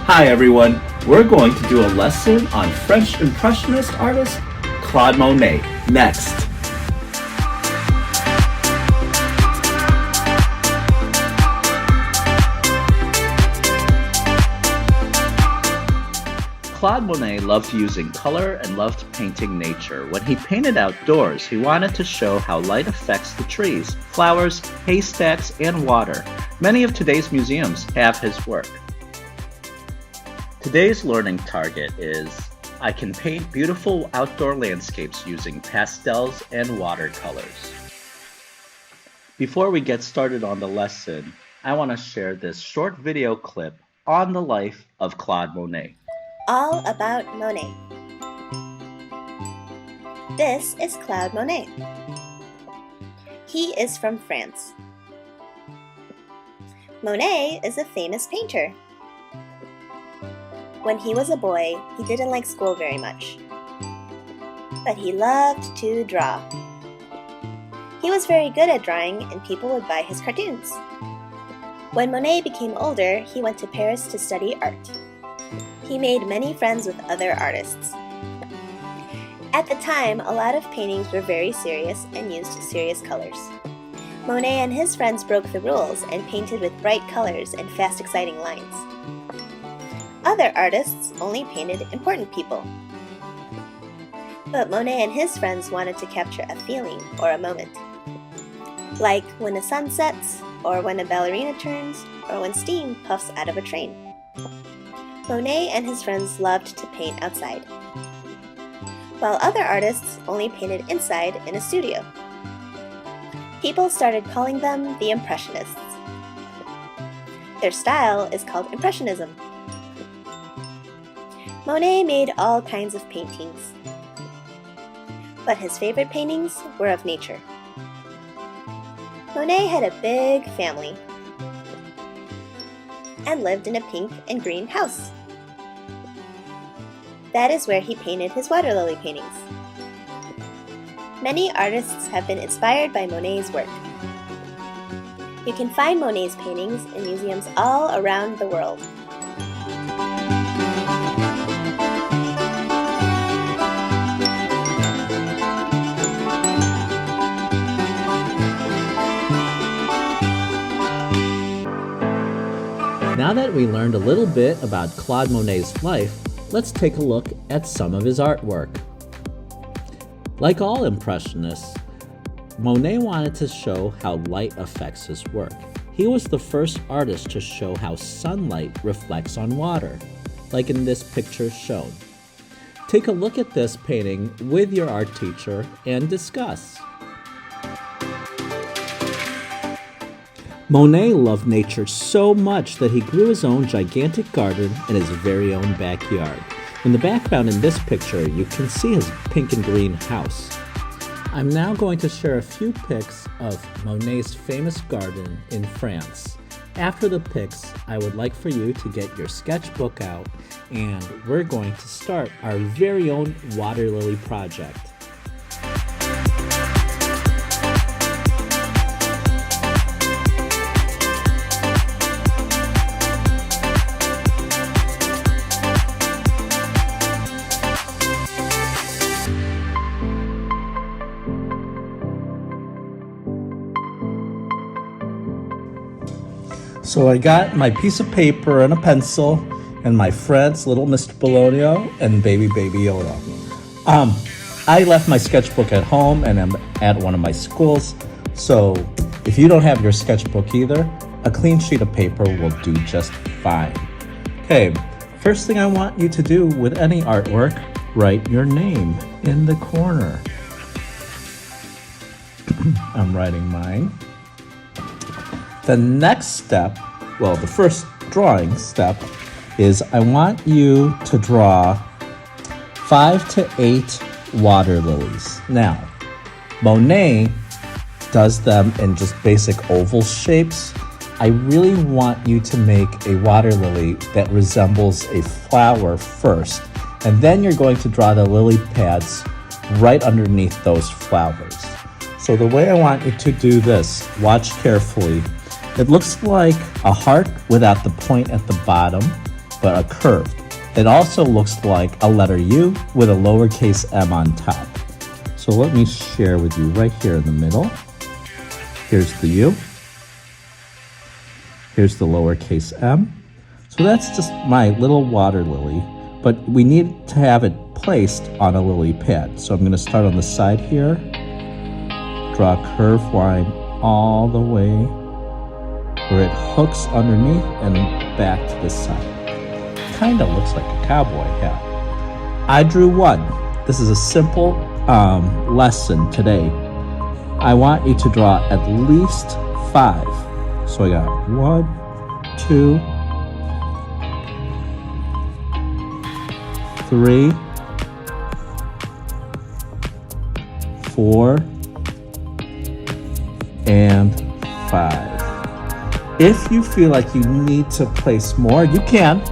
Hi everyone, we're going to do a lesson on French Impressionist artist Claude Monet next. Claude Monet loved using color and loved painting nature. When he painted outdoors, he wanted to show how light affects the trees, flowers, haystacks, and water. Many of today's museums have his work. Today's learning target is, I can paint beautiful outdoor landscapes using pastels and watercolors. Before we get started on the lesson, I want to share this short video clip on the life of Claude Monet. All about Monet. This is Claude Monet. He is from France. Monet is a famous painter. When he was a boy, he didn't like school very much, but he loved to draw. He was very good at drawing and people would buy his cartoons. When Monet became older, he went to Paris to study art. He made many friends with other artists. At the time, a lot of paintings were very serious and used serious colors. Monet and his friends broke the rules and painted with bright colors and fast, exciting lines. Other artists only painted important people. But Monet and his friends wanted to capture a feeling or a moment, like when the sun sets, or when a ballerina turns, or when steam puffs out of a train. Monet and his friends loved to paint outside, while other artists only painted inside in a studio. People started calling them the Impressionists. Their style is called Impressionism. Monet made all kinds of paintings, but his favorite paintings were of nature. Monet had a big family and lived in a pink and green house. That is where he painted his water lily paintings. Many artists have been inspired by Monet's work. You can find Monet's paintings in museums all around the world. Now that we learned a little bit about Claude Monet's life, let's take a look at some of his artwork. Like all Impressionists, Monet wanted to show how light affects his work. He was the first artist to show how sunlight reflects on water, like in this picture shown. Take a look at this painting with your art teacher and discuss. Monet loved nature so much that he grew his own gigantic garden in his very own backyard. In the background in this picture, you can see his pink and green house. I'm now going to share a few pics of Monet's famous garden in France. After the pics, I would like for you to get your sketchbook out, and we're going to start our very own water lily project. So I got my piece of paper and a pencil and my friends, little Mr. Bologna and baby Yoda. I left my sketchbook at home and I'm at one of my schools. So if you don't have your sketchbook either, a clean sheet of paper will do just fine. Okay, first thing I want you to do with any artwork, write your name in the corner. I'm writing mine. The next step, well, the first drawing step is I want you to draw 5 to 8 water lilies. Now, Monet does them in just basic oval shapes. I really want you to make a water lily that resembles a flower first, and then you're going to draw the lily pads right underneath those flowers. So the way I want you to do this, watch carefully. It looks like a heart without the point at the bottom, but a curve. It also looks like a letter U with a lowercase m on top. So let me share with you right here in the middle. Here's the U. Here's the lowercase m. So that's just my little water lily, but we need to have it placed on a lily pad. So I'm going to start on the side here, draw a curved line all the way where it hooks underneath and back to the side. Kind of looks like a cowboy hat. I drew one. This is a simple lesson today. I want you to draw at least 5. So I got 1, 2, 3, 4, and 5. If you feel like you need to place more, you can.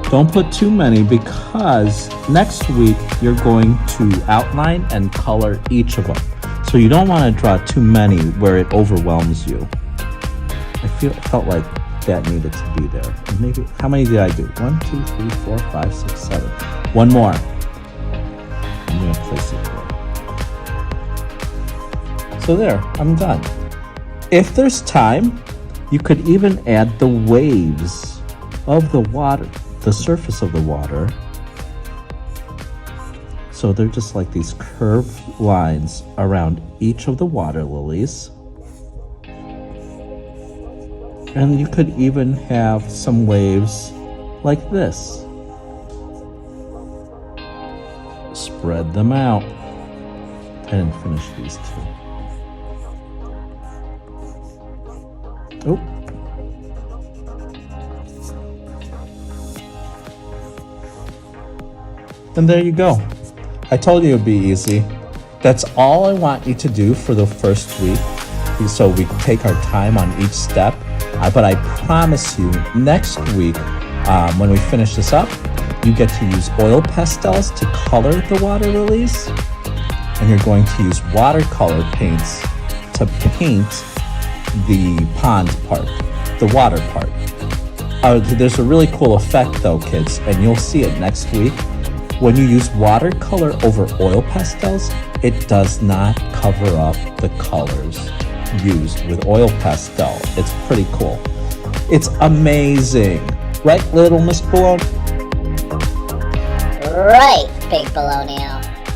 Don't put too many because next week you're going to outline and color each of them. So you don't want to draw too many where it overwhelms you. I felt like that needed to be there. And maybe, how many did I do? 1, 2, 3, 4, 5, 6, 7. One more. I'm going to place it there. So there, I'm done. If there's time, you could even add the waves of the water, the surface of the water. So they're just like these curved lines around each of the water lilies. And you could even have some waves like this. Spread them out. I didn't finish these 2. Oh. And there you go. I told you it'd be easy. That's all I want you to do for the first week. So we take our time on each step. But I promise you, next week, when we finish this up, you get to use oil pastels to color the water lilies. And you're going to use watercolor paints to paint the pond part, the water part. There's a really cool effect though, kids, and you'll see it next week. When you use watercolor over oil pastels, it does not cover up the colors used with oil pastel. It's pretty cool. It's amazing. Right, little Miss Bologna? Right, Big Bologna.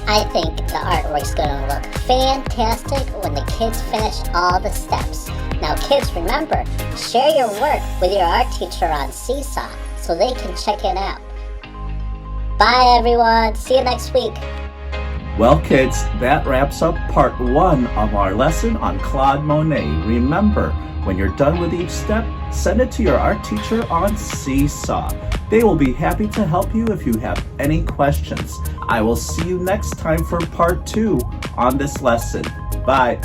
I think the artwork's gonna look fantastic when the kids finish all the steps. Now kids, remember, share your work with your art teacher on Seesaw so they can check it out. Bye everyone, see you next week. Well, kids, that wraps up part 1 of our lesson on Claude Monet. Remember, when you're done with each step, send it to your art teacher on Seesaw. They will be happy to help you if you have any questions. I will see you next time for part 2 on this lesson. Bye.